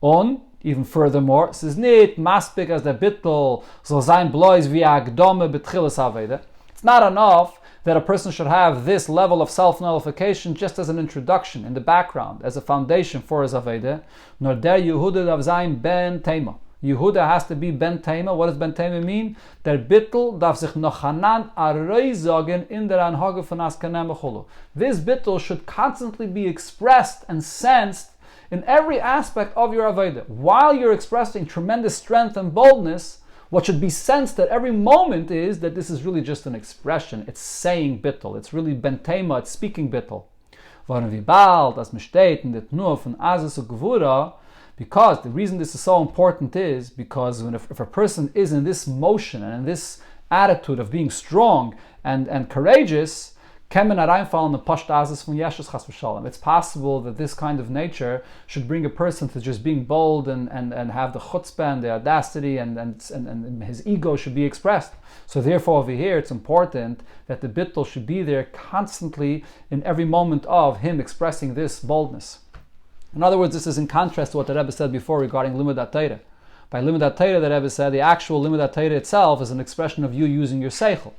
On, even furthermore, es ist nicht maspik as der Bittel soll sein bloß wie Agdome betchilas Aveda. It's not enough that a person should have this level of self-nullification just as an introduction in the background, as a foundation for his Aveda. Nor der Yehuda darf sein ben Tema. Yehuda has to be ben Tema. What does ben Tema mean? Der Bittel darf sich noch hanan arrei sagen in der Anhage von Askanem Bechulu. This Bittel should constantly be expressed and sensed in every aspect of your Aveda. While you're expressing tremendous strength and boldness, what should be sensed at every moment is that this is really just an expression. It's saying bittul. It's really bentema. It's speaking bittul. Because the reason this is so important is because if a person is in this motion and in this attitude of being strong and courageous, it's possible that this kind of nature should bring a person to just being bold and have the chutzpah and the audacity and his ego should be expressed. So therefore over here it's important that the bittul should be there constantly in every moment of him expressing this boldness. In other words, this is in contrast to what the Rebbe said before regarding limud Torah. By limud Torah, the Rebbe said the actual limud Torah itself is an expression of you using your seichel.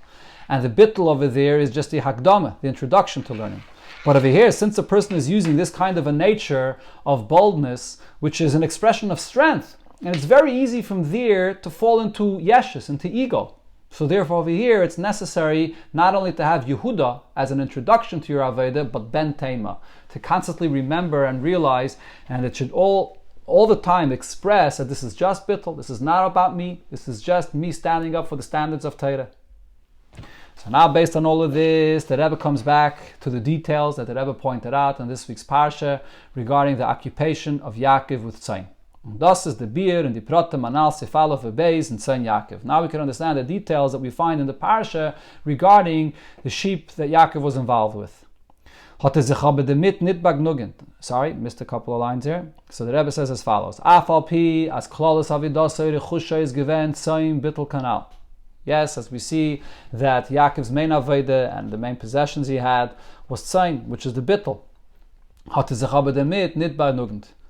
And the bittul over there is just the hakdama, the introduction to learning. But over here, since a person is using this kind of a nature of boldness, which is an expression of strength, and it's very easy from there to fall into yeshus, into ego. So therefore over here, it's necessary not only to have Yehuda as an introduction to your Aveda, but Ben Tema, to constantly remember and realize, and it should all the time express that this is just bittul, this is not about me, this is just me standing up for the standards of Torah. So now based on all of this, the Rebbe comes back to the details that the Rebbe pointed out in this week's Parsha regarding the occupation of Yaakov with Tzayin. Das is the beer and the prote manal sefal of beis and Tzayin Yaakov. Now we can understand the details that we find in the Parsha regarding the sheep that Yaakov was involved with. Sorry, missed a couple of lines here. So the Rebbe says as follows: Afal pi as klolos avidosay rechusha is given Tzayin bittul kanal. Yes, as we see that Yaakov's main Aveda and the main possessions he had was Tzayin, which is the bittul.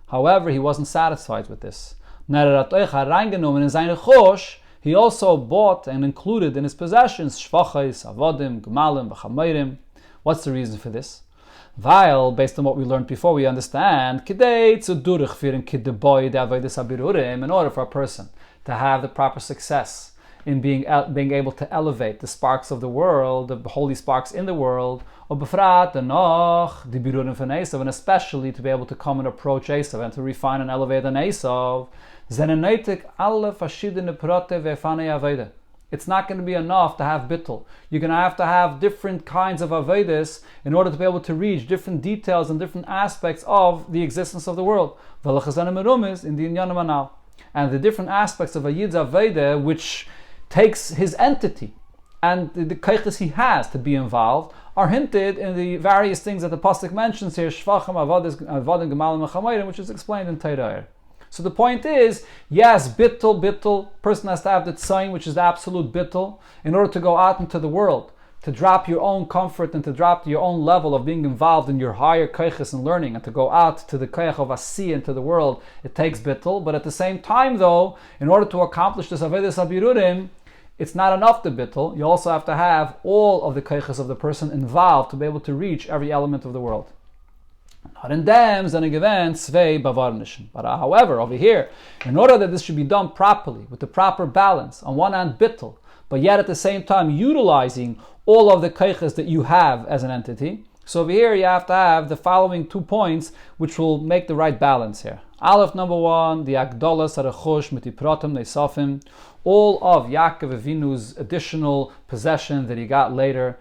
However, he wasn't satisfied with this. He also bought and included in his possessions shvachos, avodim, gemalim, v'chamayrim. What's the reason for this? While, based on what we learned before, we understand in order for a person to have the proper success in being able to elevate the sparks of the world, the holy sparks in the world, and especially to be able to come and approach Esav and to refine and elevate an Esav, it's not going to be enough to have bittul. You're going to have different kinds of avodas in order to be able to reach different details and different aspects of the existence of the world. And the different aspects of a yid's aveda, which takes his entity and the kaiches he has to be involved, are hinted in the various things that the pasuk mentions here, shvachim, avodim, gemalim, chamayrim, which is explained in Torah. So the point is, yes, bittul, person has to have the tzayin, which is the absolute bittul, in order to go out into the world, to drop your own comfort and to drop your own level of being involved in your higher kaiches and learning, and to go out to the kaich of asi into the world. It takes bittul, but at the same time though, in order to accomplish this avedis abirurim, it's not enough to bittul. You also have to have all of the kaiches of the person involved to be able to reach every element of the world. But however, over here, in order that this should be done properly, with the proper balance, on one hand bittul, but yet at the same time utilizing all of the kaiches that you have as an entity, so over here you have to have the following 2 points which will make the right balance here. Aleph, number 1, the Agdolas Arachosh Mitipratim Neisafim, all of Yaakov Avinu's additional possession that he got later,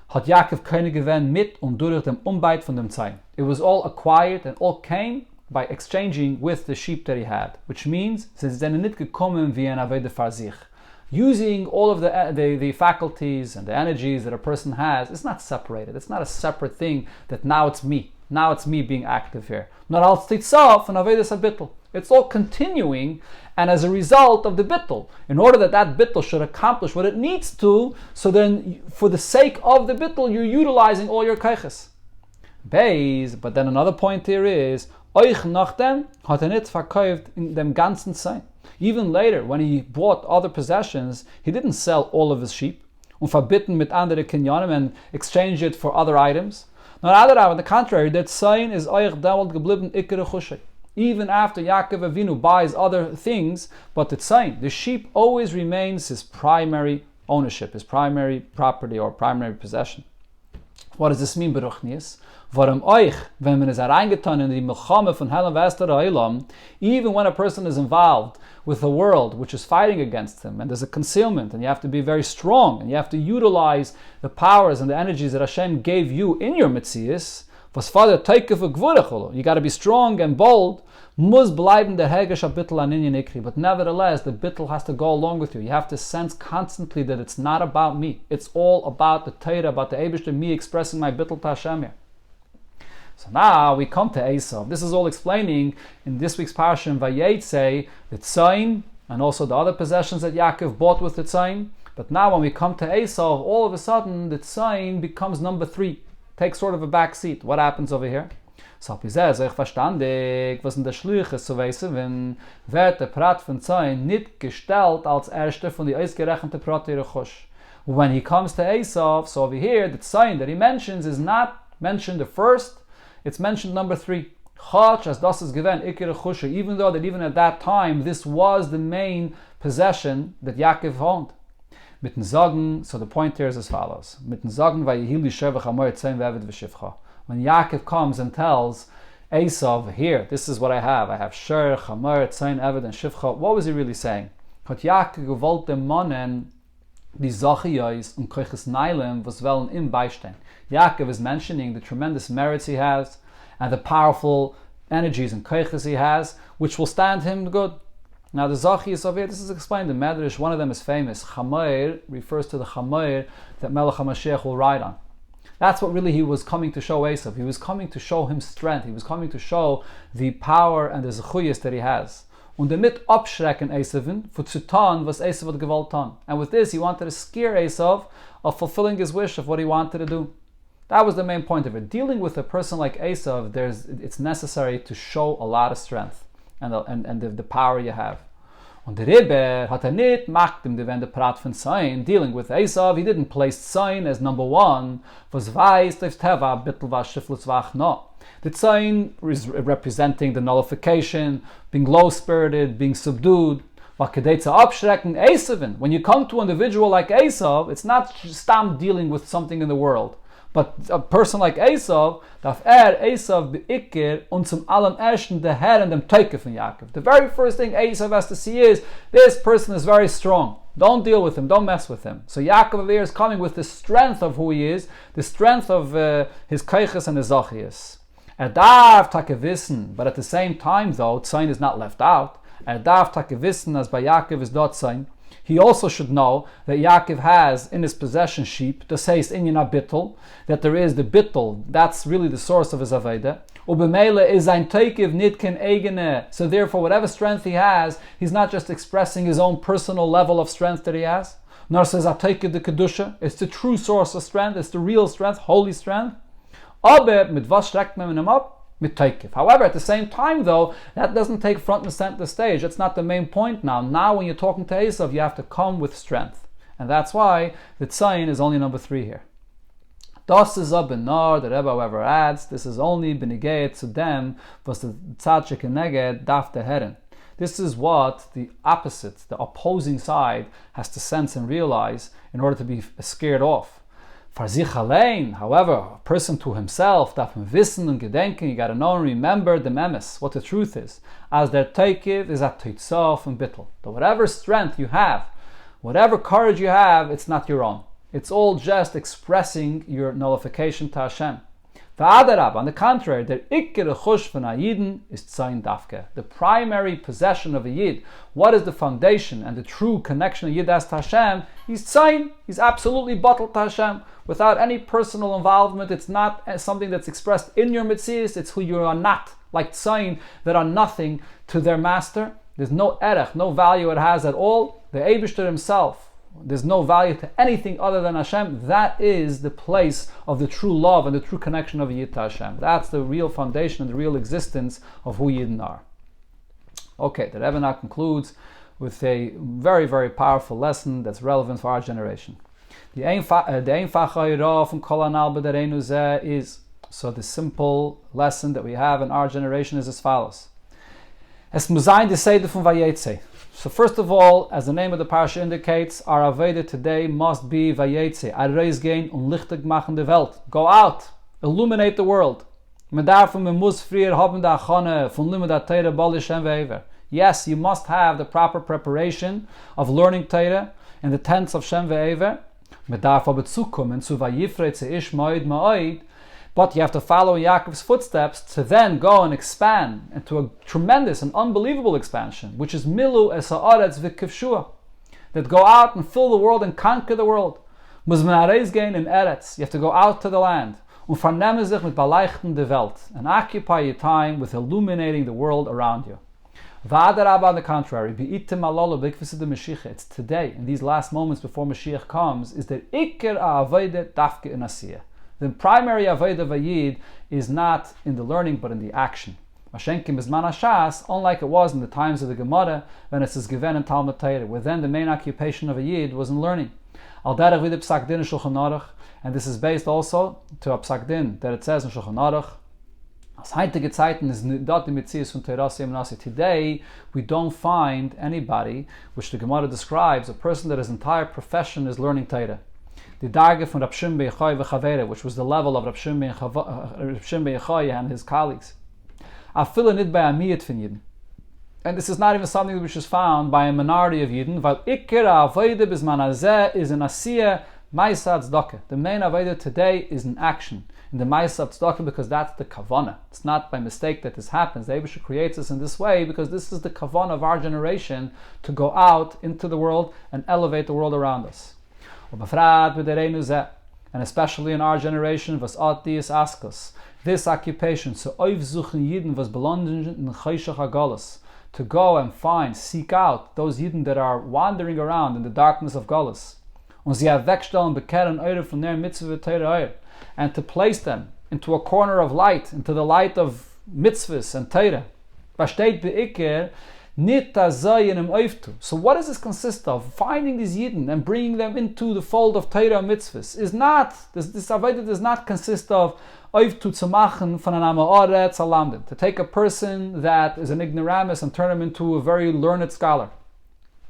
hat Yaakov keine gewen mit und durch dem Umbeit von dem Zain. It was all acquired and all came by exchanging with the sheep that he had, which means since then nit gekommen wie ein avede far sich. Using all of the faculties and the energies that a person has, it's not separated. It's not a separate thing that now it's me. Now it's me being active here. Not all itself and avedis a bittul. It's all continuing, and as a result of the bittul, in order that that bittul should accomplish what it needs to, so then for the sake of the bittul, you're utilizing all your kaiches. But then another point here is, euch nachdem hat nit verkauft in dem ganzen Sein. Even later, when he bought other possessions, he didn't sell all of his sheep, und verbitten mit andere kinyanim, and exchange it for other items. On the contrary, that Sein is euch damals geblieben ikere chushay. Even after Yaakov Avinu buys other things, but the tzayin, the sheep, always remains his primary ownership, his primary property or primary possession. What does this mean, Beruchnius? Warum euch, wenn man es hereingetan in die Milchame von Helen Vester Eilam, even when a person is involved with the world which is fighting against him, and there's a concealment, and you have to be very strong, and you have to utilize the powers and the energies that Hashem gave you in your Metzius, you got to be strong and bold, but nevertheless, the bittul has to go along with you. You have to sense constantly that it's not about me. It's all about the Torah, about the Eibishter, me expressing my bittul to Hashem here. So now we come to Esav. This is all explaining in this week's parasha in Vayeitzei, the tzayin, and also the other possessions that Yaakov bought with the tzayin. But now when we come to Esav, all of a sudden the tzayin becomes number 3. Takes sort of a back seat. What happens over here? So ich verstandig, was in der Schluche zu wissen, wenn wird der Prat von Zayin nicht gestellt als erster von die ausgerechnete Prat Yerechosh. When he comes to Esav, so over here, the Zayin that he mentions is not mentioned the first, it's mentioned number 3. Chach, as das is given, ikere chusha, even though that even at that time, this was the main possession that Yaakov owned. Mit den Sagen, so the point here is as follows. Mit den Sagen, Vayihili shevach amoy tzayin ve'eved v'shivcha. When Yaakov comes and tells Esav, here, this is what I have. I have Sher, Chamar, Tzayin, Eved, and Shivcha. What was he really saying? Hat Yaakov gewollt dem Mannen die Zachiyos und Koiches Nailem was wollen im Beistein. Yaakov is mentioning the tremendous merits he has and the powerful energies and Koiches he has, which will stand him good. Now the Zachiyos over here, this is explained in Medrash. One of them is famous. Chamar refers to the Chamar that Melech HaMashiach will ride on. That's what really he was coming to show Esav. He was coming to show him strength. He was coming to show the power and the zechuyas that he has. Und damit abschrecken Esavin, für zu tun, was Esav hat gewollt tun. And with this, he wanted to scare Esav of fulfilling his wish of what he wanted to do. That was the main point of it. Dealing with a person like Esav, it's necessary to show a lot of strength. and the power you have. Und der Rebbe hat nicht macht dem the Prat von Zayin, dealing with Esav, he didn't place Zayin as number one, was weiß, dass Teva bittel was Shiflus wach no. The Zayin is representing the nullification, being low-spirited, being subdued. When you come to an individual like Esav, it's not just dealing with something in the world. But a person like Esav, darf Esav beikir und zum allem ersten der Herr and dem Teike von Yaakov. The very first thing Esav has to see is, this person is very strong. Don't deal with him, don't mess with him. So Yaakov over here is coming with the strength of who he is, the strength of his keiches and his zachias. Darf take wissen, but at the same time though, Tzayin is not left out. Darf take wissen, as by Yaakov is dot Tzayin. He also should know that Yaakov has in his possession sheep, the says inyan bittel, that there is the bittel, that's really the source of his aveda. Ubemele is ein teikiv nitken eigene. So therefore, whatever strength he has, he's not just expressing his own personal level of strength that he has. Nor says a teikiv the kedusha. It's the true source of strength. It's the real strength, holy strength. Aber mit was streckt man him up? However, at the same time though, that doesn't take front and center stage. That's not the main point now. Now when you're talking to Esav, you have to come with strength. And that's why the Tzayin is only number 3 here. Das is a benar, the Rebbe however adds, this is only benegayet to them, was the tzad shekeneged daf teheren. This is what the opposite, the opposing side, has to sense and realize in order to be scared off. For sich allein, however, a person to himself, darf man wissen und gedenken, you gotta know and remember the memes, what the truth is. As der teikiv is at teitzof and bittel. That whatever strength you have, whatever courage you have, it's not your own. It's all just expressing your nullification to Hashem. V'adarab, on the contrary, der ikkere chush von a Yidin is Tzayin dafke. The primary possession of a Yid, what is the foundation and the true connection of Yid has to Hashem? He's Tzayin. He's absolutely bottled to Hashem, without any personal involvement. It's not something that's expressed in your mitzvahs. It's who you are not, like Tzayin, that are nothing to their master. There's no erech, no value it has at all. The Eibishter himself, there's no value to anything other than Hashem. That is the place of the true love and the true connection of Yid to Hashem. That's the real foundation and the real existence of who Yidden are. Okay, the Rebbe now concludes with a very, very powerful lesson that's relevant for our generation. The einfache from Kol Hanal b'derenu zeh is, so the simple lesson that we have in our generation is as follows. Es muzayin de seide from Vayeitzei. So first of all, as the name of the parasha indicates, our Aveda today must be Vayeitzei. Areis gehen und lichtig machen de Welt. Go out, illuminate the world. Yes, you must have the proper preparation of learning Torah in the tents of Shem ve'ever. But you have to follow Yaakov's footsteps to then go and expand into a tremendous and unbelievable expansion, which is Milu es ha'aretz v'kivshua, that go out and fill the world and conquer the world. You have to go out to the land and occupy your time with illuminating the world around you. On the contrary, it's today, in these last moments before Mashiach comes, is that Iker ha'avodah dafke in asiyah. The primary avodah vayid is not in the learning but in the action. Mashenkim bizman hashas, unlike it was in the times of the Gemara when it says given in Talmud Torah, where then the main occupation of a yid was in learning. Al derech v'de psak din in Shulchan Aruch, and this is based also to a psak din that it says in Shulchan Aruch. As heutige Zeiten is dort die Metzius von Torah Yom Nasi. Today we don't find anybody, which the Gemara describes, a person that his entire profession is learning Torah. The Darge von Rab Shimon ben Yochai v'Chavere, which was the level of Rab Shimon ben Yochai and his colleagues. Afile nit bei amiyat von Yidden. And this is not even something which is found by a minority of Yidden, weil Iker ha'avodah bizman hazeh is an asiyah ma'aseh tzedakah. The main avodah today is in action, in the ma'aseh tzedakah, because that's the kavanah. It's not by mistake that this happens. The Eibusha creates us in this way because this is the kavanah of our generation, to go out into the world and elevate the world around us. And especially in our generation, was Atdius Askus, this occupation, so Oivzuchen Yidden was belonging in Chayshach HaGolos, to go and find, seek out those Yidden that are wandering around in the darkness of Golos, and to place them into a corner of light, into the light of mitzvahs and Torah, Besteht beikir, nit azayin oiftu. So what does this consist of? Finding these Yidden and bringing them into the fold of Torah mitzvahs is not, this Avodah does not consist of oiftu zu machen von an Amoretz alamdin, to take a person that is an ignoramus and turn him into a very learned scholar.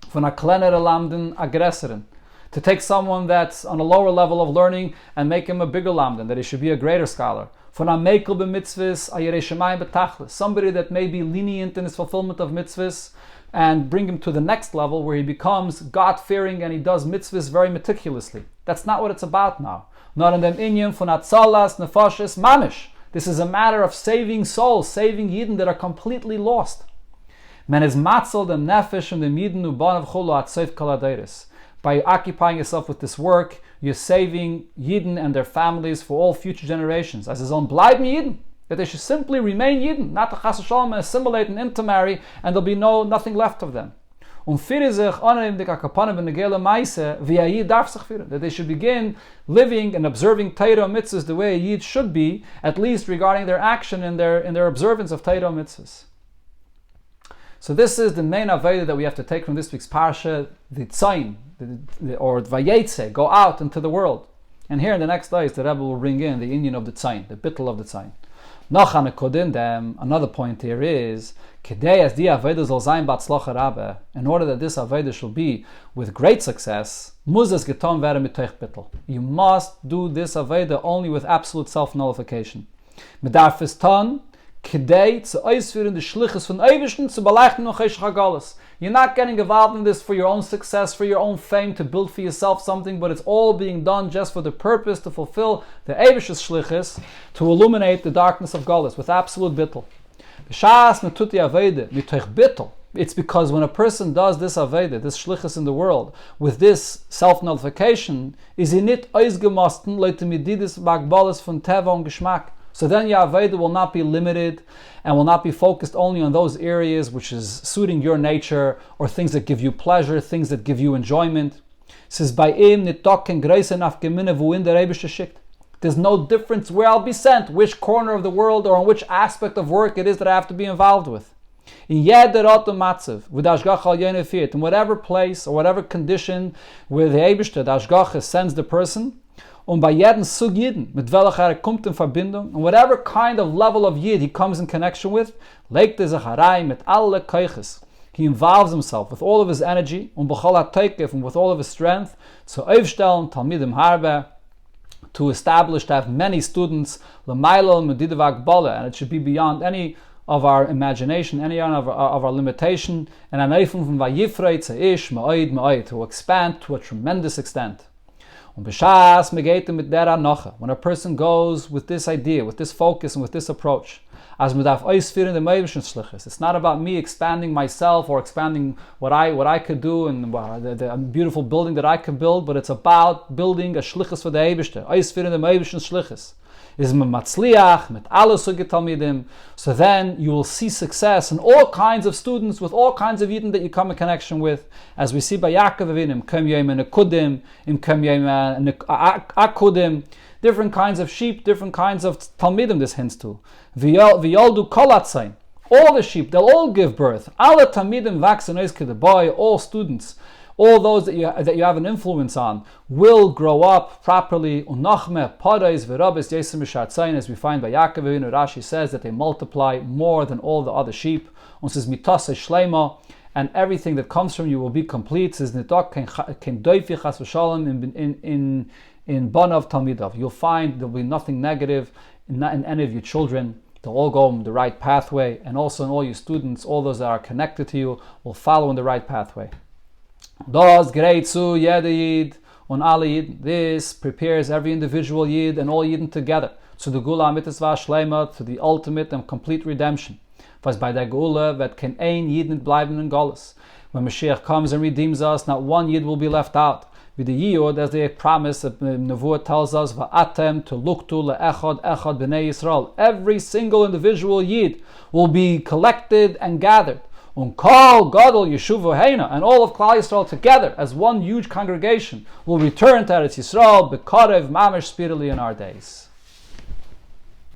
Von a kleiner alamdin agressorin, to take someone that's on a lower level of learning and make him a bigger lamdan, that he should be a greater scholar. Von a mekel b'mitzvahs a yerei shemayim betachlis, somebody that may be lenient in his fulfillment of mitzvahs, and bring him to the next level where he becomes God-fearing and he does mitzvahs very meticulously. That's not what it's about now. Not in dem inyan von atzalas nefashis mamish. This is a matter of saving souls, saving Yidden that are completely lost. Men is matzel dem nefesh and dem Yidden ubanav chulu atzoif kol hadeiros. By occupying yourself with this work, you're saving Yidden and their families for all future generations. As his own bleiben Yidden, that they should simply remain Yidden, not to chas v'shalom assimilate and intermarry, and there'll be nothing left of them. That they should begin living and observing Torah mitzvahs the way a Yid should be, at least regarding their action in their observance of Torah mitzvahs. So this is the main Avodah that we have to take from this week's parsha, the Tzayin, or Vayeitzei, go out into the world. And here in the next days, the Rebbe will bring in the inyan of the Tzayin, the bittul of the Tzayin. Another point here is, in order that this Avodah shall be with great success, you must do this Avodah only with absolute self-nullification. You're not getting involved in this for your own success, for your own fame, to build for yourself something, but it's all being done just for the purpose to fulfill the Eibish's shlichus, to illuminate the darkness of Galus with absolute bittul. It's because when a person does this Aveda, this shlichus in the world, with this self-nullification, is he nit oizgemosten leitemididis bagbalis von teva und geschmack. So then your Aveda will not be limited and will not be focused only on those areas which is suiting your nature, or things that give you pleasure, things that give you enjoyment. It says, there's no difference where I'll be sent, which corner of the world or on which aspect of work it is that I have to be involved with. In whatever place or whatever condition where the Eibishter, the Ashgacha, sends the person, und bei jedem Zug Yidden, mit welcher kommt in Verbindung, and whatever kind of level of Yid he comes in connection with, legt sich herein mit alle Keuches. He involves himself with all of his energy, und b'chol ha'teikef, and with all of his strength, zu aufstellen Talmidim harbe, to establish, to have many students, l'mailol medida v'akbala, and it should be beyond any of our imagination, any of our limitation, and aneifum from vayifrei tzeish ma'oid ma'oid, to expand to a tremendous extent. When a person goes with this idea, with this focus, and with this approach, it's not about me expanding myself or expanding what I could do and the beautiful building that I can build, but it's about building a shlichus for the Eibishter. So then you will see success in all kinds of students, with all kinds of Yidden that you come in connection with, as we see by Yaakov Avinu, different kinds of sheep, different kinds of Talmidim this hints to. V'yoldu kol atzayin, all the sheep, they'll all give birth. Alle Talmidim wachsen ois kedeboy, all students, all those that you have an influence on, will grow up properly. Unachme parais v'rabes yesem mishatzayin, as we find by Yaakov Avinu, Rashi says that they multiply more than all the other sheep. And says mitase shleima, and everything that comes from you will be complete. Says nitok ken doifi chas v'shalom in banav talmidav. You'll find there will be nothing negative in any of your children. They'll all go in the right pathway, and also in all your students, all those that are connected to you, will follow in the right pathway. Das greit zu jeder Yid und alle Yid. This prepares every individual Yid and all Yidden together to the Gula Mitzvah Shleima, to the ultimate and complete redemption. Was bei der Gula wird kein ein Yid nicht bleiben in Golis. When Mashiach comes and redeems us, not one Yid will be left out. With the Yiyod, as they promise, that Nevuah tells us, Va'atem to luktu le'echad echad b'nei Yisrael. Every single individual Yid will be collected and gathered. Kol Gadol Yeshuvu Heina, and all of Klal Yisrael together as one huge congregation will return to Eretz Yisrael, B'karev Mamish speedily in our days.